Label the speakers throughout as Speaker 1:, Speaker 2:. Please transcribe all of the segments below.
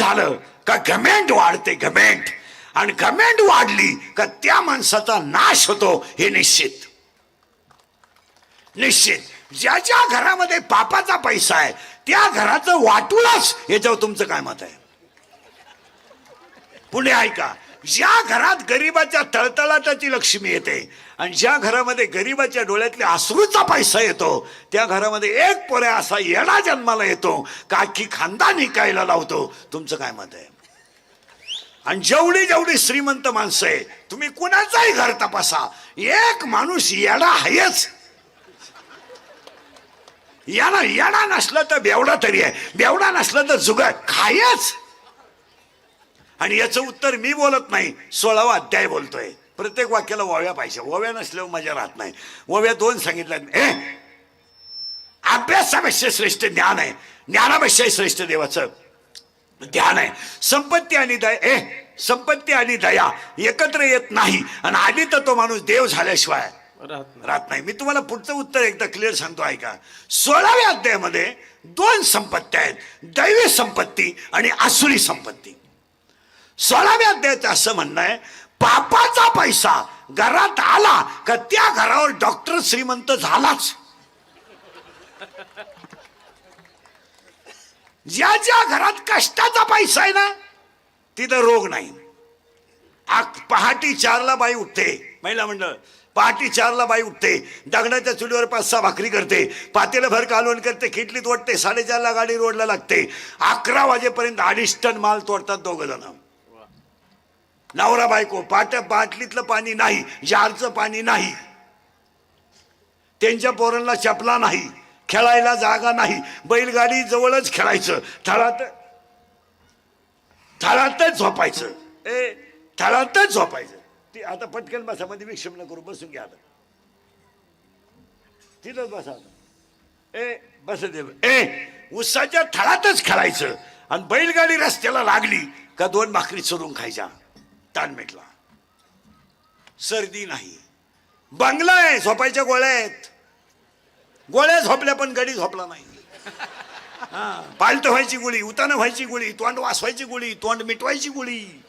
Speaker 1: झालं का घमेंड वाढते, घमेंड. आणि घमेंड वाढली का त्या माणसाचा नाश होतो, हे निश्चित. निश्चित ज्याच्या घरामध्ये पापाचा पैसा आहे त्या घराचं वाटूलाच. याच्यावर तुमचं काय मत आहे? पुढे ऐका, ज्या घरात गरीबाच्या तळतळाटाची लक्ष्मी येते आणि ज्या घरामध्ये गरीबाच्या डोळ्यातल्या अश्रूचा पैसा येतो त्या घरामध्ये एक पोऱ्या असा येडा जन्माला येतो का की खानदान हिकायला लावतो. तुमचं काय मत आहे? आणि जेवढी जेवढी श्रीमंत माणसं आहे, तुम्ही कुणाचाही घर तपासा, एक माणूस येडा आहेच. याला येडा नसला तर बेवडा तरी आहे, बेवडा नसला तर जुगार खायच. आणि याचं उत्तर मी बोलत नाही, 16वा अध्याय बोलतोय. प्रत्येक वाक्याला ओव्या पाहिजे, ओव्या नसल्यावर मजा राहत नाही. ओव्या 2 सांगितल्या. अभ्यासापेक्षा श्रेष्ठ ज्ञान आहे, ज्ञानापेक्षा श्रेष्ठ देवाचं ध्यान आहे. संपत्ती आणि दया, संपत्ती आणि दया एकत्र येत नाही आणि आधी तर तो माणूस देव झाल्याशिवाय राहत नाही. मी तुम्हाला पुढचं उत्तर एकदा क्लिअर सांगतो ऐका. 16व्या अध्यायामध्ये 2 संपत्त्या आहेत, दैवी संपत्ती आणि आसुरी संपत्ती. 16व्या अध्यायाचं असं म्हणणं आहे, पापाचा पैसा घरात आला का त्या घरावर डॉक्टर श्रीमंत झालाच. ज्या ज्या घरात कष्टाचा पैसा आहे ना तिथं रोग नाही. पहाटी 4ला बाई उठते, महिला मंडळ पहाटी 4ला बाई उठते, दगडाच्या चुलीवर 5-6 भाकरी करते, पातेलं भर कालवण करते, खिटलीत ओढते, 4:30ला गाडी रोडला लागते, 11 वाजेपर्यंत 2.5 टन माल तोडतात 2 जण. नवरा बायको. बाटलीतलं पाणी नाही, जारचं पाणी नाही, त्यांच्या पोरांना चपला नाही, खेळायला जागा नाही, बैलगाडी जवळच खेळायचं, थळातच झोपायचं, थळातच झोपायचं. ती आता पटकन बसा, मध्ये विक्षम न करू, बसून घ्या आता, तिथंच बसा बस दे. उसाच्या थळातच खेळायचं आणि बैलगाडी रस्त्याला लागली का 2 भाकरी चुरून खायच्या, ताण मिटला. सर्दी नाही, बंगला आहे, झोपायच्या गोळ्या आहेत, गोळ्या झोपल्या पण गडी झोपला नाही. पालत व्हायची गोळी, उतानं व्हायची गोळी, तोंड वासवायची गोळी, तोंड मिटवायची गोळी.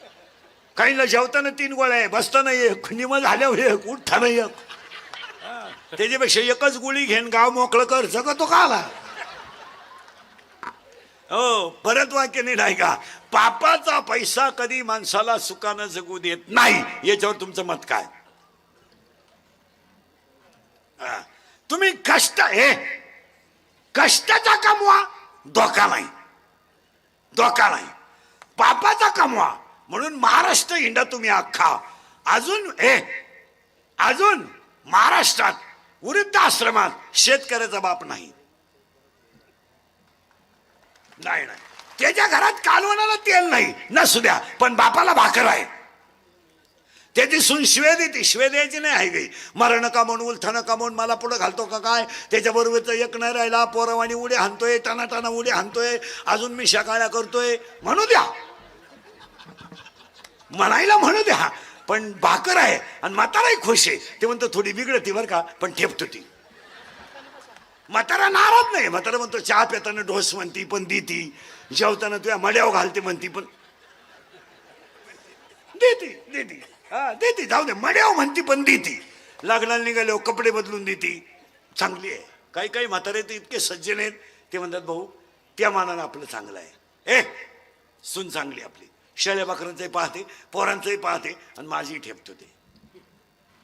Speaker 1: काहींना जेवताना 3 गोळ्या आहे, बसताना एक, निम झाल्यावर एक, उठताना एक. त्याच्यापेक्षा एकच गोळी घेऊन गाव मोकळं कर, जगतो का आला. हो, परत वाक्य नाही का, पापाचा पैसा कधी माणसाला सुखानं जगू देत नाही. याच्यावर तुमचं मत काय? तुम्ही कष्टाचा कमवा, धोका नाही, धोका नाही. पापाचा कमवा म्हणून महाराष्ट्र हिंडा तुम्ही अख्खा. अजून महाराष्ट्रात वृद्ध आश्रमात शेतकऱ्याचा बाप नाही. नाही, त्याच्या घरात कालवणाला तेल नाही, नसू द्या, पण बापाला भाकर आहे. त्याची सून शिवे देते, शिवे द्यायची नाही आहे गई. मरण कामून उलथानं कामून मला पुढे घालतो का काय, त्याच्याबरोबरच एक नाही राहिला, पोरवानी उड्या हाणतोय, टाना उड्या हाणतोय, अजून मी शाकाळ्या करतोय. म्हणू द्या, म्हणायला म्हणू द्या, पण भाकर आहे आणि म्हाताराही खुश आहे. ते म्हणतो थोडी बिघडती बरं का, पण ठेपतो ती. म्हातारा नाराज नाही, म्हातारा म्हणतो चहा पिताना ढोस म्हणती पण देती, जेवताना तुझ्या मड्यावर घालते म्हणती पण देती, जाऊ दे, मड्यावर म्हणती पण देती, लग्नाला निघाले कपडे बदलून देती, चांगली आहे. काही काही म्हातारे ते इतके सज्जन आहेत, ते म्हणतात भाऊ त्या मानानं आपलं चांगलं आहे. सून चांगली आपली, शेळ्या बकरांचंही पाहते, पोरांचंही पाहते आणि माझी ठेपतो ते.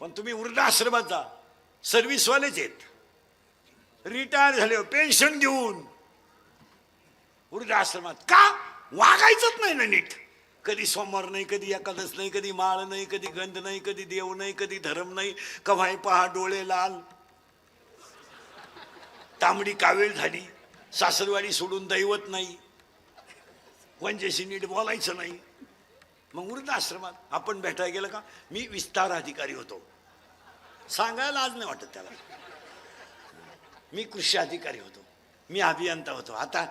Speaker 1: पण तुम्ही वृद्धाश्रमात जा, सर्व्हिसवालेच आहेत, रिटायर झाले, पेन्शन देऊन वृद्धाश्रमात. का? वागायचंच नाही ना नीट. कधी सोमवार नाही, कधी एकादश नाही, कधी माळ नाही, कधी गंध नाही, कधी देव नाही, कधी धर्म नाही. कव्हाही पहा डोळे लाल, तांबडी कावेळ झाली, सासरवाडी सोडून दैवत नाही, वंजेशी नीट बोलायचं नाही. मग वृद्धाश्रमात आपण भेटायला गेलं का, मी विस्तार अधिकारी होतो, सांगायला आज नाही वाटत त्याला. मी कृषी अधिकारी होतो, मी अभियंता होतो, आता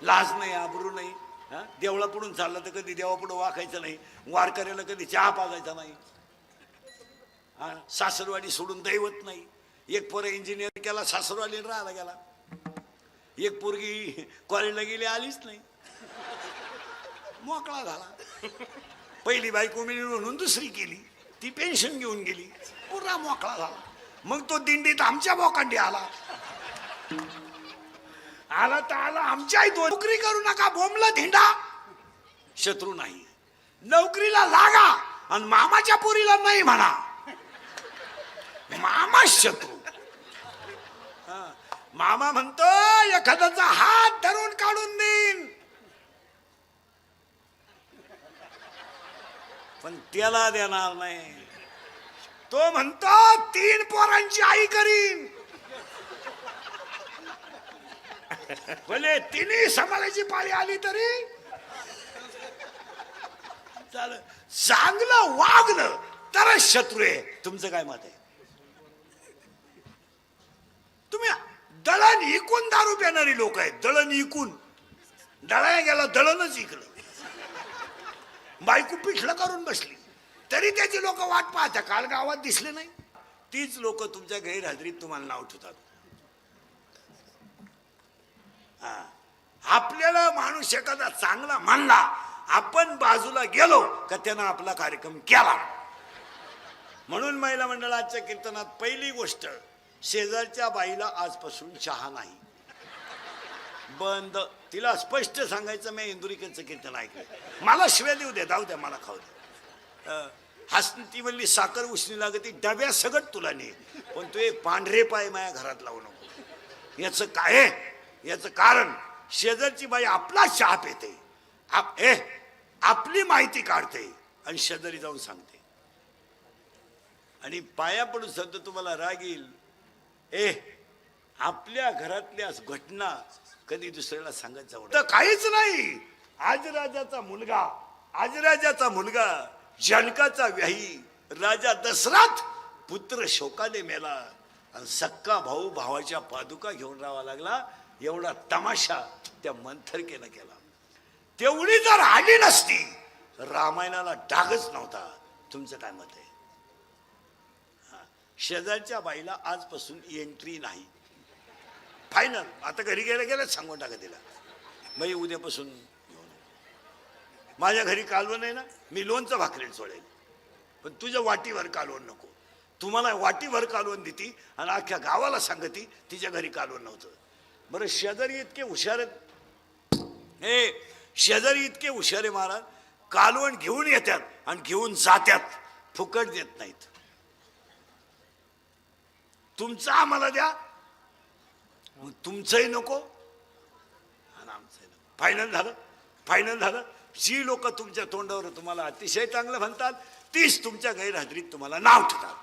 Speaker 1: लाज नाही, आबरू नाही. देवळा पुढून चाललं तर कधी देवापुढं वाकायचं नाही, वारकऱ्याला कधी चहा पाजायचा नाही, सासरवाडी सोडून दैवत नाही. एक पोरं इंजिनियर केला, सासरवाली राहायला गेला. एक पोरगी कॉलेजला गेली, आलीच नाही, मोकळा झाला. पहिली बायको मिळून म्हणून दुसरी केली, ती पेन्शन घेऊन गेली, पुरा मोकळा झाला. मग तो दिंडीत आमच्या बोकांडी आला तर आला आमच्या नोकरी करू नका बोंबला धिंडा. शत्रू नाही, नोकरीला लागा आणि मामाच्या पोरीला नाही म्हणा, मामा शत्रू. मामा म्हणतो एखाद्याचा हात धरून काढून देईन, पण त्याला देणार नाही. तो म्हणतो 3 पोरांची आई करीन, भले तिन्ही समाजाची पाळी आली तरी चाल. चांगलं वागलं तरच शत्रू आहे. तुमचं काय मत आहे? तुम्ही दळण इकून दारू पिणारी लोक आहेत. दळण इकून, दळायला गेला दळणच इकलं, बायको पिठलं करून बसली तरी त्याची लोक वाट पाहतात. काल गावात दिसले नाही, तीच लोक तुमच्या गैरहजेरीत तुम्हाला नाव ठेवतात. आपल्याला माणूस एखादा चांगला मानला, आपण बाजूला गेलो का त्यानं आपला कार्यक्रम केला. म्हणून महिला मंडळाच्या कीर्तनात पहिली गोष्ट, शेजारच्या बाईला आजपासून चहा नाही, बंद. तिला स्पष्ट सांगायचं, मी इंदुरीकरचं कीर्तन ऐकलं, मला शिव्या देऊ दे, जाऊ द्या, मला खाऊ दे. हसती म्हणली साखर उष्णी लागती, डब्या सगट तुला ने, पण तू एक पांढरे पाय माझ्या घरात लावू नको. याचं काय? याचं कारण शेजारची बाई आपला चहा पिते, आपली माहिती काढते आणि शेजारी जाऊन सांगते. आणि पाया पडून सध्या तुम्हाला राग येईल, आपल्या घरातल्या घटना कधी दुसऱ्याला सांगत जाऊ तर काहीच नाही. आजराजाचा मुलगा जनकाचा व्याही राजा दशरथ पुत्र शोकाने मेला आणि सक्का भाऊ भावाच्या पादुका घेऊन राहावा लागला. एवढा तमाशा त्या मंथरकेनं केला. तेवढी जर आली नसती रामायणाला डागच नव्हता. तुमचं काय मत आहे? शेजारच्या बाईला आजपासून एंट्री नाही, फायनल. आता घरी गेल्याच सांगून टाका तिला, बाई उद्यापासून माझ्या घरी कालवण आहे ना, मी लोणचं भाकरेल सोडेल, पण तुझ्या वाटीवर कालवण नको. तुम्हाला वाटीवर कालवण देती आणि अख्ख्या गावाला सांगती तिच्या घरी कालवण नव्हतं. बरं, शेजारी इतके हुशार आहेत, शेजारी इतके हुशार आहे महाराज, कालवण घेऊन येतात आणि घेऊन जात्यात, फुकट देत नाहीत. तुमचं आम्हाला द्या, मग तुमचंही नको आणि आमचंही नको. फायनल झालं. जी लोक तुमच्या तोंडावर तुम्हाला अतिशय चांगलं म्हणतात, तीच तुमच्या गैरहजेरीत तुम्हाला नाव ठेवतात.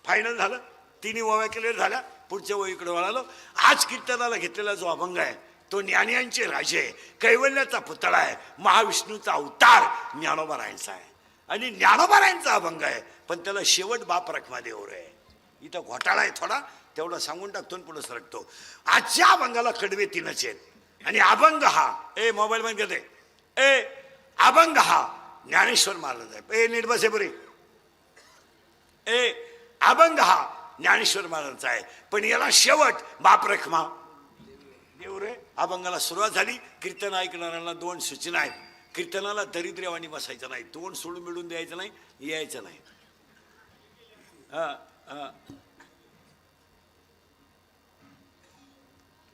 Speaker 1: फायनल झालं. तिन्ही ओव्या क्लिअर झाल्या. पुढच्या वळीकडे वळालो. आज कीर्तनाला घेतलेला जो अभंग आहे तो ज्ञानियांचे राजे, कैवल्याचा पुतळा आहे, महाविष्णूचा अवतार ज्ञानोबारायांचा आहे. आणि ज्ञानोबारायांचा अभंग आहे, पण त्याला शेवट बाप रखमादेवर आहे. इथं घोटाळा आहे थोडा, तेवढा सांगून टाकतो आणि पुढे सरकतो. आजच्या अभंगाला कडवे 3च आहेत. आणि अभंग हा मोबाईल मध्ये घेते, अभंग हा ज्ञानेश्वर महाराज आहे. नीट बसे बरे. अभंग हा ज्ञानेश्वर महाराजांचा आहे, पण याला शेवट बाप रखमा देव रे. अभंगाला सुरुवात झाली. कीर्तन ऐकणाऱ्यांना 2 सूचना आहेत. कीर्तनाला दरिद्र्यवाणी बसायचं नाही, तोंड सोडून मिळून द्यायचं नाही, यायचं नाही.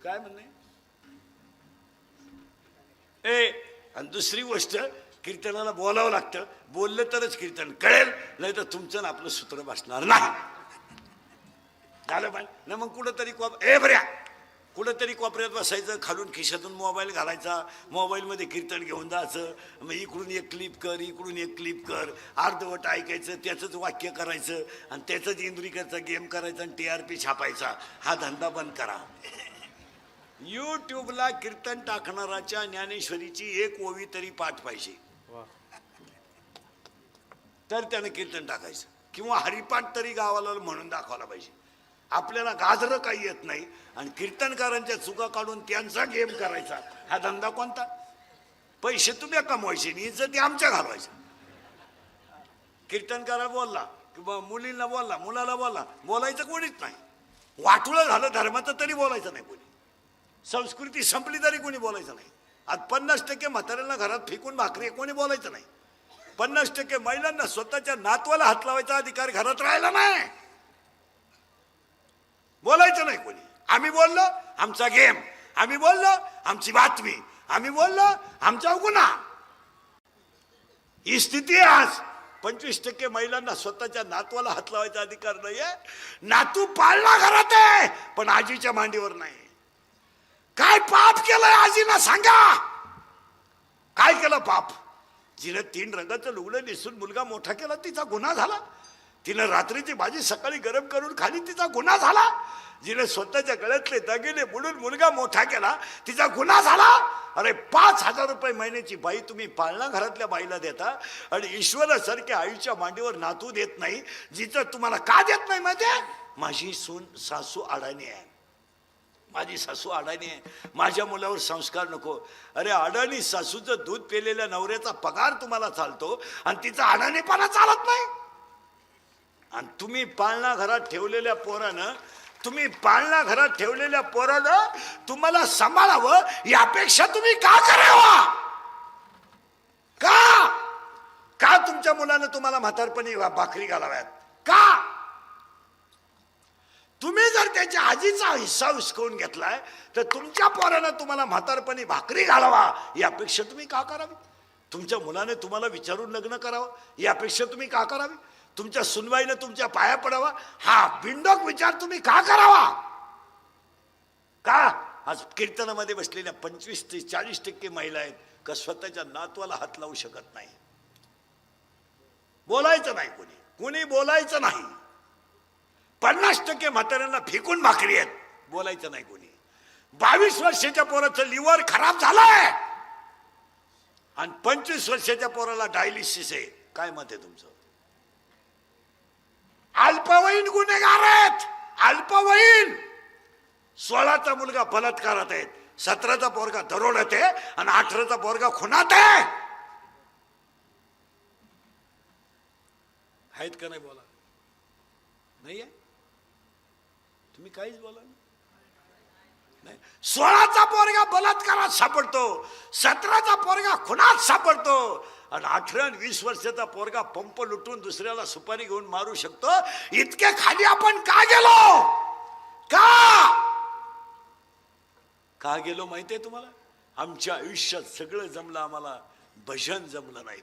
Speaker 1: काय म्हणणे. आणि दुसरी गोष्ट, कीर्तनाला बोलावं लागतं, बोललं तरच कीर्तन कळेल, नाही तर तुमचं आपलं सूत्र बसणार नाही. झालं पाहिजे ना. मग कुठंतरी कुठंतरी कोपऱ्यात बसायचं, खालून खिशातून मोबाईल घालायचा, मोबाईलमध्ये कीर्तन घेऊन जायचं, मग इकडून एक क्लिप कर, इकडून एक क्लिप कर, अर्धवट ऐकायचं, त्याचंच वाक्य करायचं आणि त्याचंच इंद्रिकरचा गेम करायचा आणि TRP छापायचा. हा धंदा बंद करा. युट्यूबला कीर्तन टाकणाराच्या ज्ञानेश्वरीची एक ओवी तरी पाठ पाहिजे, तर त्यानं कीर्तन टाकायचं, किंवा हरिपाठ तरी गावाला म्हणून दाखवायला पाहिजे. आपल्याला गाजरं काही येत नाही आणि कीर्तनकारांच्या चुका काढून त्यांचा गेम करायचा. हा धंदा कोणता? पैसे तुम्ही कमवायचे नाही, इज्जत आमच्या घालवायचं. कीर्तनकारा बोलला किंवा मुलींना बोलला, मुलाला बोलला, बोलायचं कोणीच नाही. वाटुळं झालं धर्माचं तरी बोलायचं नाही कोणी, संस्कृती संपली तरी कोणी बोलायचं नाही. आज 50% म्हाताऱ्यांना घरात फेकून भाकरी कोणी बोलायचं नाही. 50% महिलांना स्वतःच्या नातवाला हात लावायचा अधिकार घरात राहिला नाही, बोलायचं नाही कोणी. आम्ही बोललो आमचा गेम, आम्ही बोललो आमची बातमी, आम्ही बोललो आमचा गुन्हा. ही स्थिती आहे आज. 25% महिलांना स्वतःच्या नातवाला हात लावायचा अधिकार नाहीये. नातू पाळला घरात आहे पण आजीच्या मांडीवर नाही. काय पाप केलंय आजीना सांगा, काय केलं पाप? जिने 3 रंगाचं लुगडं नेसून मुलगा मोठा केला तिचा गुन्हा झाला. तिने रात्रीची भाजी सकाळी गरम करून खाली तिचा गुन्हा झाला. जिने स्वतःच्या गळ्यातले दागिने बुडून मुलगा मोठा केला तिचा गुन्हा झाला. अरे 5,000 रुपये महिन्याची बाई तुम्ही पाळणा घरातल्या बाईला देता आणि ईश्वरासारख्या आईच्या मांडीवर नातू देत नाही. जिचं तुम्हाला का देत नाही माहिती आहे? माझी सासू अडाणी आहे, माझी सासू अडाणी आहे, माझ्या मुलावर संस्कार नको. अरे अडाणी सासूचं दूध पेलेल्या नवऱ्याचा पगार तुम्हाला चालतो आणि तिचा अडाणीपणा चालत नाही. आणि तुम्ही पाळणा घरात ठेवलेल्या पोरानं तुम्हाला सांभाळावं यापेक्षा तुम्ही का करावं? का तुमच्या मुलानं तुम्हाला म्हातारपणी भाकरी घालाव्यात? का तुम्ही जर त्याच्या आजीचा हिस्सा हिसकवून घेतलाय तर तुमच्या पोरानं तुम्हाला म्हातारपणी भाकरी घालावा यापेक्षा तुम्ही का करावी? तुमच्या मुलाने तुम्हाला विचारून लग्न करावं यापेक्षा तुम्ही का करावी? तुमच्या सुनबाईनं तुमच्या पाया पडावा हा बिंडोक विचार तुम्ही का करावा? का आज कीर्तनामध्ये बसलेल्या 25 ते 40% महिला आहेत का स्वतःच्या नातवाला हात लावू शकत नाही? बोलायचं नाही कोणी बोलायचं नाही. 50% म्हाताऱ्यांना फेकून भाकरी आहेत, बोलायचं नाही कोणी. 22 वर्षाच्या पोराचं लिव्हर खराब झालंय आणि 25 वर्षाच्या पोराला डायलिसिस आहे. काय मत आहे तुमचं? अल्पवयीन गुन्हेगार आहेत, अल्पवयीन. 16चा मुलगा बलात्कारात आहे, 17चा पोरगा दरोड्यात आहे आणि 18चा पोरगा खुनात आहे. आहेत का नाही? बोला. नाही आहे तुम्ही काहीच बोला नाही. 16चा पोरगा बलात्कारात सापडतो, 17चा पोरगा खुनात सापडतो आणि 18 आणि 20 वर्षाचा पोरगा पंप लुटून दुसऱ्याला सुपारी घेऊन मारू शकतो. इतके खाली आपण का गेलो? का गेलो माहितीये तुम्हाला? आमच्या आयुष्यात सगळं जमलं, आम्हाला भजन जमलं नाही.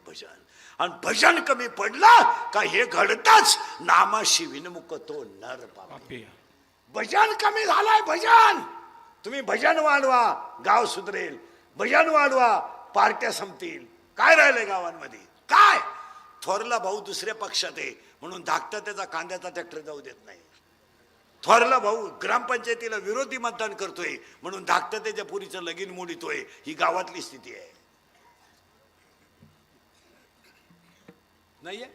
Speaker 1: आणि भजन कमी पडलं का हे घडतच नामाशी विनमुख तो नर पापी. भजन कमी झालंय. तुम्ही भजन वाढवा गाव सुधरेल, भजन वाढवा पार्ट्या संपतील. काय राहिलंय गावांमध्ये? काय? थोरला भाऊ दुसऱ्या पक्षात आहे म्हणून धाकटा त्याचा कांद्याचा ट्रॅक्टर जाऊ देत नाही. थोरला भाऊ ग्रामपंचायतीला विरोधी मतदान करतोय म्हणून धाकटा त्याच्या पुरीचं लगीन मोडीतोय. ही गावातली स्थिती आहे. नाहीये?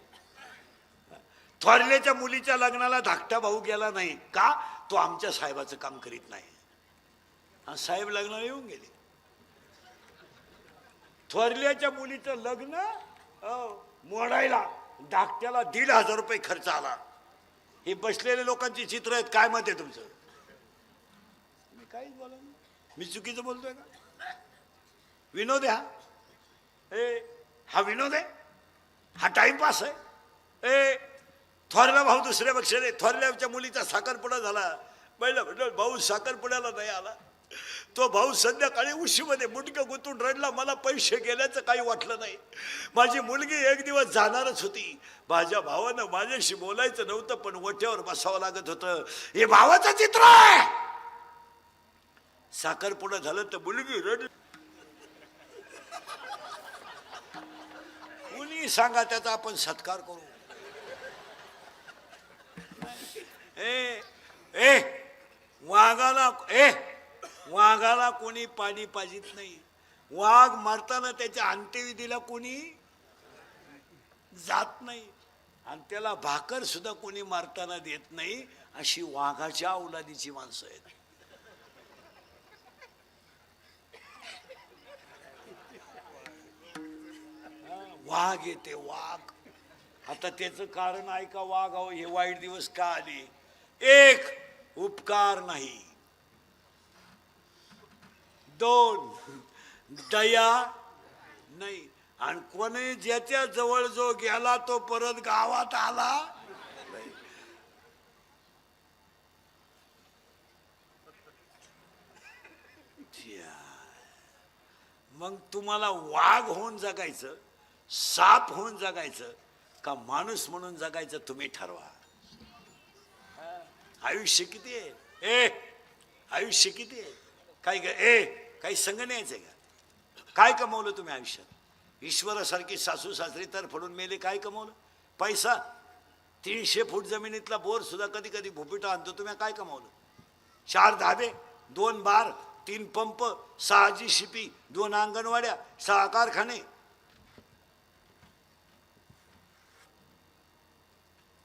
Speaker 1: थोरल्याच्या मुलीच्या लग्नाला धाकटा भाऊ गेला नाही का? तो आमच्या साहेबाचं काम करीत नाही. साहेब लग्नाला येऊन गेले. थोरल्याच्या मुलीचं लग्न मोडायला धाकट्याला 1,500 रुपये खर्च आला. हे बसलेल्या लोकांची चित्र आहेत. काय मत आहे तुमचं? मी काहीच बोला नाही. मी चुकीचं बोलतोय का? विनोद आहे हा विनोद आहे? हा टाइमपास आहे? थोरला भाऊ दुसऱ्या पक्षाने थोरल्याच्या मुलीचा साखरपुडा झाला. पहिला म्हटलं भाऊ साखरपुड्याला नाही आला. तो भाऊ संध्याकाळी उशीमध्ये मुटकं गुंतून रडला. मला पैसे गेल्याचं काही वाटलं नाही. माझी मुलगी एक दिवस जाणारच होती. माझ्या भावानं माझ्याशी बोलायचं नव्हतं पण वट्यावर बसावं लागत होतं. हे भावाचं चित्र आहे. साखरपुडा झालं तर मुलगी रडली. कुणी सांगा त्याचा आपण सत्कार करू. वाघाला कोणी पाणी पाजित नाही. वाघ मारताना त्याच्या अंत्यविधीला कोणी जात नाही आणि त्याला भाकर सुद्धा कोणी मारताना देत नाही. अशी वाघाच्या औलादीची माणसं आहेत. वाघ येते वाघ. आता त्याचं कारण आहे का वाघ हे वाईट दिवस का आले? एक उपकार नाही. 2 दया नाही. आणि कोणी ज्याच्या जवळ जो गेला तो परत गावात आला नाही. मग तुम्हाला वाघ होऊन जगायचं, साप होऊन जगायचं का माणूस म्हणून जगायचं तुम्ही ठरवा. आयुष्य किती आहे? आयुष्य किती आहे? काही संग न्यायचंय का? काय कमवलं तुम्ही आयुष्यात? ईश्वरासारखी सासू सासरी तर फडून मेले, काय कमवलं? पैसा 300 फूट जमिनीतला बोर सुद्धा कधी कधी भोपिटा आणतो. तुम्ही काय कमवलं? 4 धाबे, 2 बार, 3 पंप, 6 GCP, 2 अंगणवाड्या, 6 कारखाने,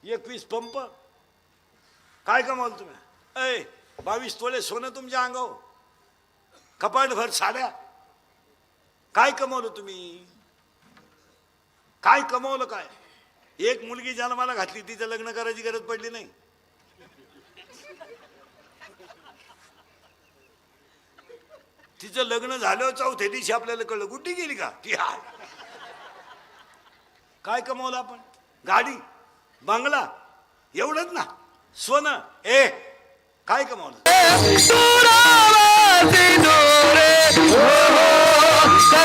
Speaker 1: 21 पंप. काय कमवलं तुम्ही? 22 तोळे सोनं तुमच्या अंगावर, कपाटभर साड्या. काय कमवलं तुम्ही? काय कमवलं काय? एक मुलगी जन्माला घातली, तिचं लग्न करायची गरज पडली नाही. तिचं लग्न झालं, चौथ्या दिवशी आपल्याला कळलं कुठे गेली का ती. काय कमवलं आपण? गाडी, बंगला, एवढंच ना. सोनं. काय कमवलं?